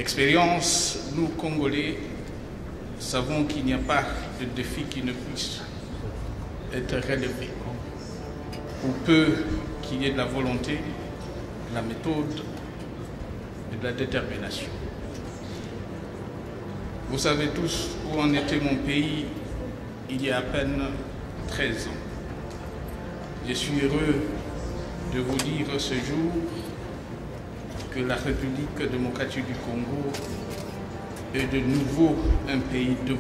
D'expérience, nous, Congolais, savons qu'il n'y a pas de défi qui ne puisse être relevé. Pour peu qu'il y ait de la volonté, de la méthode et de la détermination. Vous savez tous où en était mon pays il y a à peine 13 ans. Je suis heureux de vous dire ce jour que la République démocratique du Congo est de nouveau un pays debout.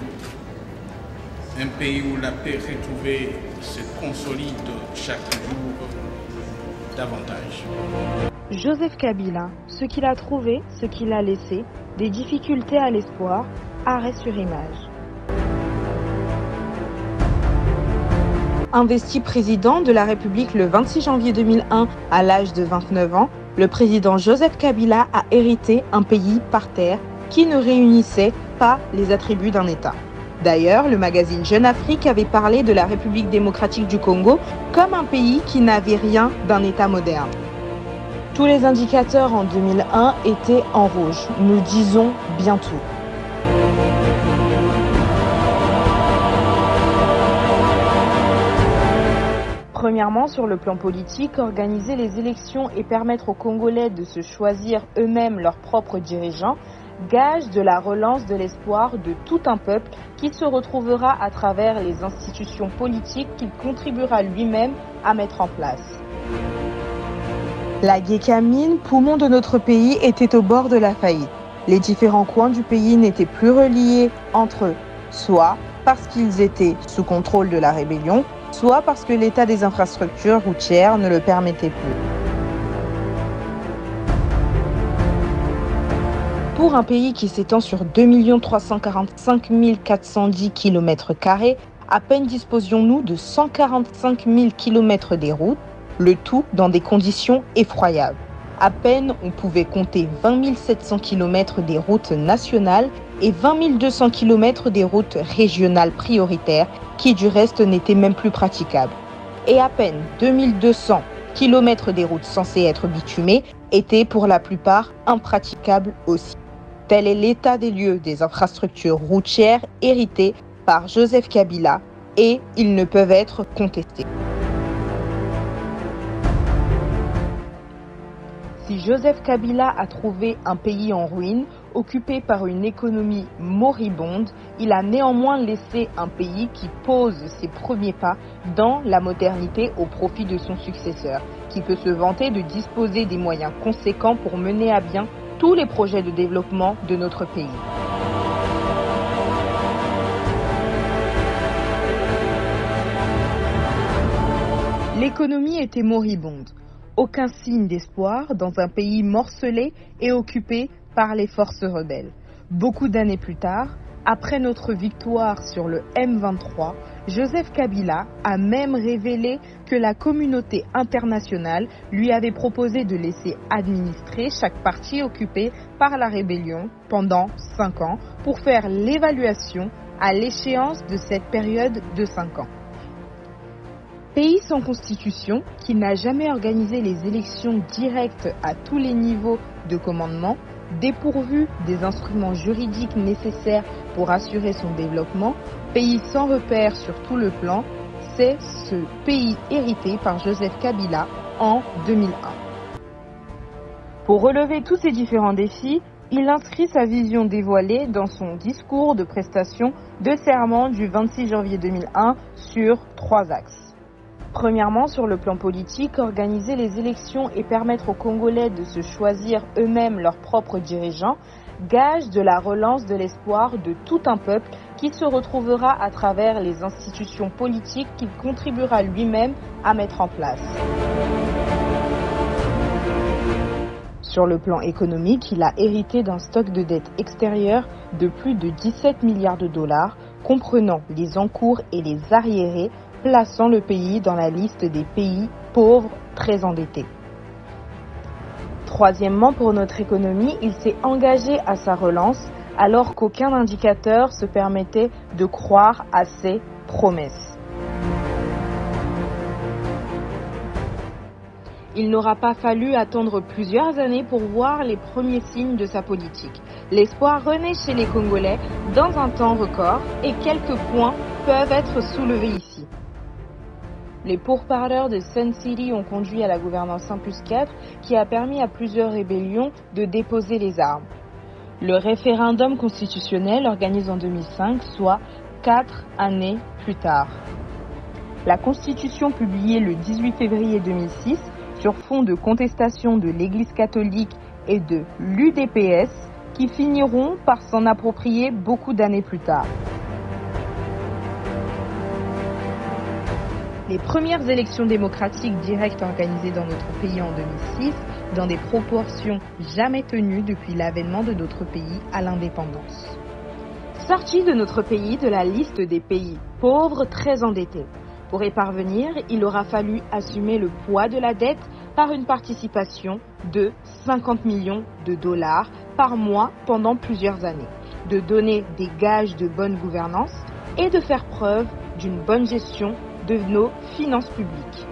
Un pays où la paix retrouvée se consolide chaque jour davantage. Joseph Kabila, ce qu'il a trouvé, ce qu'il a laissé, des difficultés à l'espoir, arrêt sur image. Investi président de la République le 26 janvier 2001 à l'âge de 29 ans, le président Joseph Kabila a hérité un pays par terre qui ne réunissait pas les attributs d'un État. D'ailleurs, le magazine Jeune Afrique avait parlé de la République démocratique du Congo comme un pays qui n'avait rien d'un État moderne. Tous les indicateurs en 2001 étaient en rouge. Nous disons bien tout. Premièrement, sur le plan politique, organiser les élections et permettre aux Congolais de se choisir eux-mêmes leurs propres dirigeants, gage de la relance de l'espoir de tout un peuple qui se retrouvera à travers les institutions politiques qu'il contribuera lui-même à mettre en place. La Gécamine, poumon de notre pays, était au bord de la faillite. Les différents coins du pays n'étaient plus reliés entre eux, soit parce qu'ils étaient sous contrôle de la rébellion, soit parce que l'état des infrastructures routières ne le permettait plus. Pour un pays qui s'étend sur 2 345 410 km², à peine disposions-nous de 145 000 km des routes, le tout dans des conditions effroyables. À peine on pouvait compter 20 700 km des routes nationales et 20 200 km des routes régionales prioritaires qui du reste n'étaient même plus praticables. Et à peine 2200 km des routes censées être bitumées étaient pour la plupart impraticables aussi. Tel est l'état des lieux des infrastructures routières héritées par Joseph Kabila et ils ne peuvent être contestés. Si Joseph Kabila a trouvé un pays en ruine, occupé par une économie moribonde, il a néanmoins laissé un pays qui pose ses premiers pas dans la modernité au profit de son successeur, qui peut se vanter de disposer des moyens conséquents pour mener à bien tous les projets de développement de notre pays. L'économie était moribonde. Aucun signe d'espoir dans un pays morcelé et occupé par les forces rebelles. Beaucoup d'années plus tard, après notre victoire sur le M23, Joseph Kabila a même révélé que la communauté internationale lui avait proposé de laisser administrer chaque partie occupée par la rébellion pendant 5 ans pour faire l'évaluation à l'échéance de cette période de 5 ans. Pays sans constitution, qui n'a jamais organisé les élections directes à tous les niveaux de commandement, dépourvu des instruments juridiques nécessaires pour assurer son développement, pays sans repère sur tout le plan, c'est ce pays hérité par Joseph Kabila en 2001. Pour relever tous ces différents défis, il inscrit sa vision dévoilée dans son discours de prestation de serment du 26 janvier 2001 sur 3 axes. Premièrement, sur le plan politique, organiser les élections et permettre aux Congolais de se choisir eux-mêmes leurs propres dirigeants, gage de la relance de l'espoir de tout un peuple qui se retrouvera à travers les institutions politiques qu'il contribuera lui-même à mettre en place. Sur le plan économique, il a hérité d'un stock de dette extérieure de plus de 17 milliards de dollars, comprenant les encours et les arriérés, plaçant le pays dans la liste des pays pauvres très endettés. Troisièmement, pour notre économie, il s'est engagé à sa relance alors qu'aucun indicateur se permettait de croire à ses promesses. Il n'aura pas fallu attendre plusieurs années pour voir les premiers signes de sa politique. L'espoir renaît chez les Congolais dans un temps record et quelques points peuvent être soulevés ici. Les pourparlers de Sun City ont conduit à la gouvernance 1+4 qui a permis à plusieurs rébellions de déposer les armes. Le référendum constitutionnel organisé en 2005, soit 4 années plus tard. La Constitution publiée le 18 février 2006 sur fond de contestation de l'Église catholique et de l'UDPS qui finiront par s'en approprier beaucoup d'années plus tard. Les premières élections démocratiques directes organisées dans notre pays en 2006, dans des proportions jamais tenues depuis l'avènement de notre pays à l'indépendance. Sorti de notre pays de la liste des pays pauvres très endettés. Pour y parvenir, il aura fallu assumer le poids de la dette par une participation de 50 millions de dollars par mois pendant plusieurs années, de donner des gages de bonne gouvernance et de faire preuve d'une bonne gestion de nos finances publiques.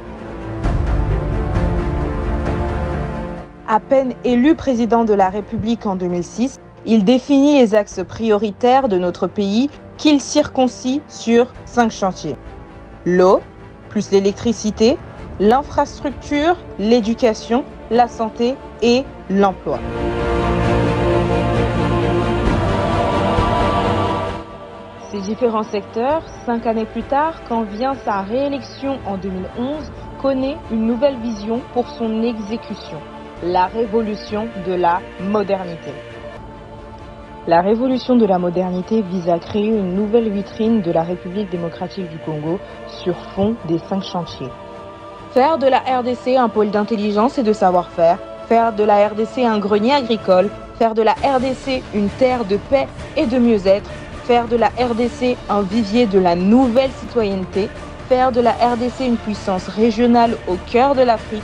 À peine élu président de la République en 2006, il définit les axes prioritaires de notre pays qu'il circoncis sur 5 chantiers. L'eau, plus l'électricité, l'infrastructure, l'éducation, la santé et l'emploi. Ces différents secteurs, 5 années plus tard, quand vient sa réélection en 2011, connaît une nouvelle vision pour son exécution, la révolution de la modernité. La révolution de la modernité vise à créer une nouvelle vitrine de la République démocratique du Congo sur fond des 5 chantiers. Faire de la RDC un pôle d'intelligence et de savoir-faire, faire de la RDC un grenier agricole, faire de la RDC une terre de paix et de mieux-être, faire de la RDC un vivier de la nouvelle citoyenneté, faire de la RDC une puissance régionale au cœur de l'Afrique,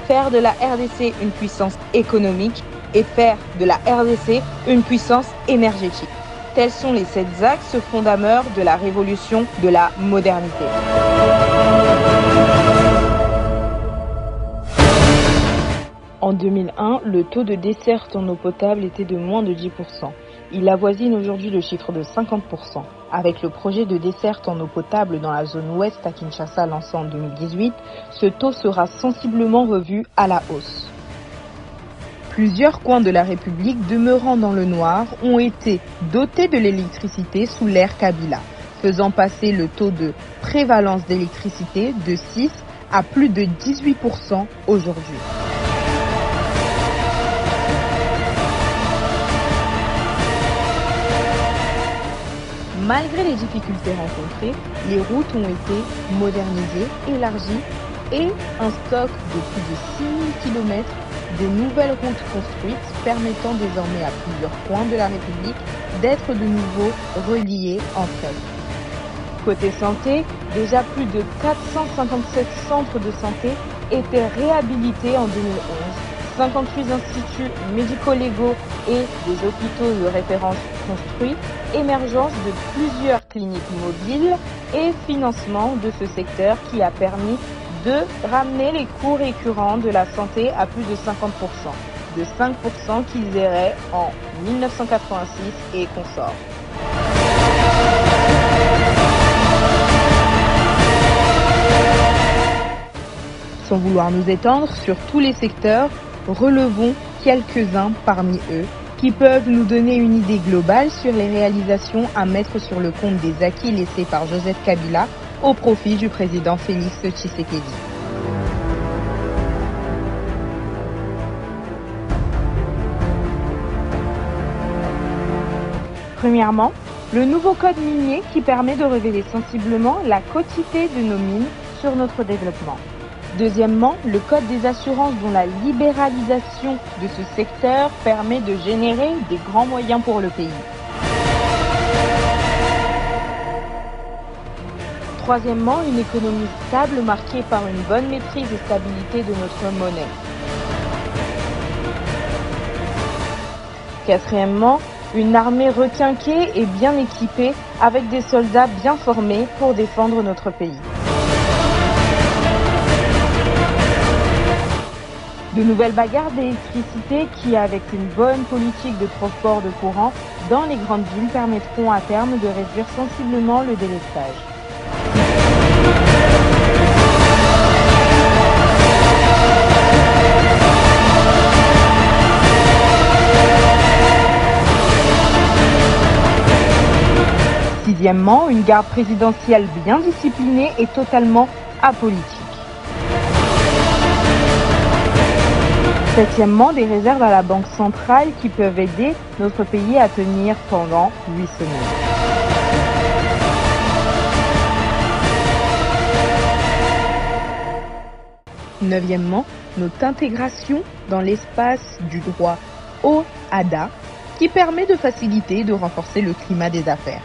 faire de la RDC une puissance économique et faire de la RDC une puissance énergétique. Tels sont les 7 axes fondateurs de la révolution de la modernité. En 2001, le taux de desserte en eau potable était de moins de 10%. Il avoisine aujourd'hui le chiffre de 50%. Avec le projet de desserte en eau potable dans la zone ouest à Kinshasa lancé en 2018, ce taux sera sensiblement revu à la hausse. Plusieurs coins de la République demeurant dans le noir ont été dotés de l'électricité sous l'ère Kabila, faisant passer le taux de prévalence d'électricité de 6 à plus de 18% aujourd'hui. Malgré les difficultés rencontrées, les routes ont été modernisées, élargies et un stock de plus de 6000 km de nouvelles routes construites permettant désormais à plusieurs points de la République d'être de nouveau reliés entre elles. Côté santé, déjà plus de 457 centres de santé étaient réhabilités en 2011. 58 instituts médico-légaux et des hôpitaux de référence construits, émergence de plusieurs cliniques mobiles et financement de ce secteur qui a permis de ramener les coûts récurrents de la santé à plus de 50%, de 5% qu'ils erraient en 1986 et consorts. Sans vouloir nous étendre sur tous les secteurs, relevons quelques-uns parmi eux qui peuvent nous donner une idée globale sur les réalisations à mettre sur le compte des acquis laissés par Joseph Kabila au profit du président Félix Tshisekedi. Premièrement, le nouveau code minier qui permet de révéler sensiblement la quotité de nos mines sur notre développement. Deuxièmement, le code des assurances dont la libéralisation de ce secteur permet de générer des grands moyens pour le pays. Troisièmement, une économie stable marquée par une bonne maîtrise et stabilité de notre monnaie. Quatrièmement, une armée requinquée et bien équipée avec des soldats bien formés pour défendre notre pays. De nouvelles bagarres d'électricité qui, avec une bonne politique de transport de courant dans les grandes villes, permettront à terme de réduire sensiblement le délestage. Sixièmement, une garde présidentielle bien disciplinée et totalement apolitique. Septièmement, des réserves à la Banque centrale qui peuvent aider notre pays à tenir pendant 8 semaines. Neuvièmement, notre intégration dans l'espace du droit OHADA qui permet de faciliter et de renforcer le climat des affaires.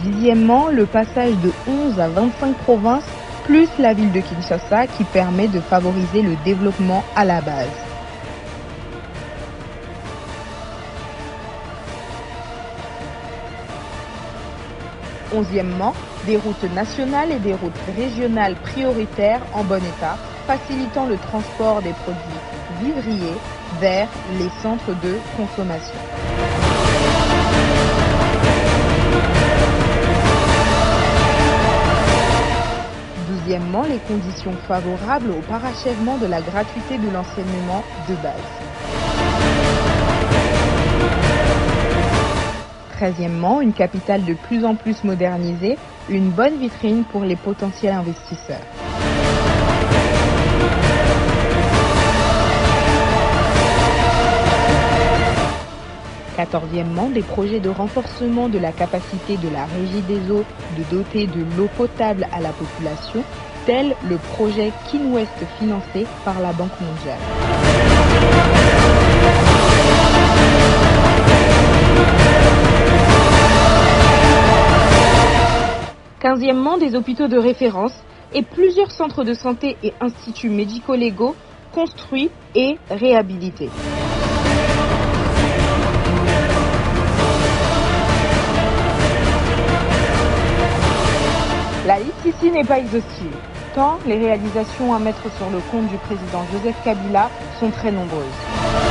Dixièmement, le passage de 11 à 25 provinces plus la ville de Kinshasa qui permet de favoriser le développement à la base. Onzièmement, des routes nationales et des routes régionales prioritaires en bon état, facilitant le transport des produits vivriers vers les centres de consommation. Douzièmement, les conditions favorables au parachèvement de la gratuité de l'enseignement de base. Treizièmement, une capitale de plus en plus modernisée, une bonne vitrine pour les potentiels investisseurs. Quatorzièmement, des projets de renforcement de la capacité de la Régie des eaux de doter de l'eau potable à la population, tel le projet KinWest financé par la Banque mondiale. Quinzièmement, des hôpitaux de référence et plusieurs centres de santé et instituts médico-légaux construits et réhabilités. La liste ici n'est pas exhaustive, tant les réalisations à mettre sur le compte du président Joseph Kabila sont très nombreuses.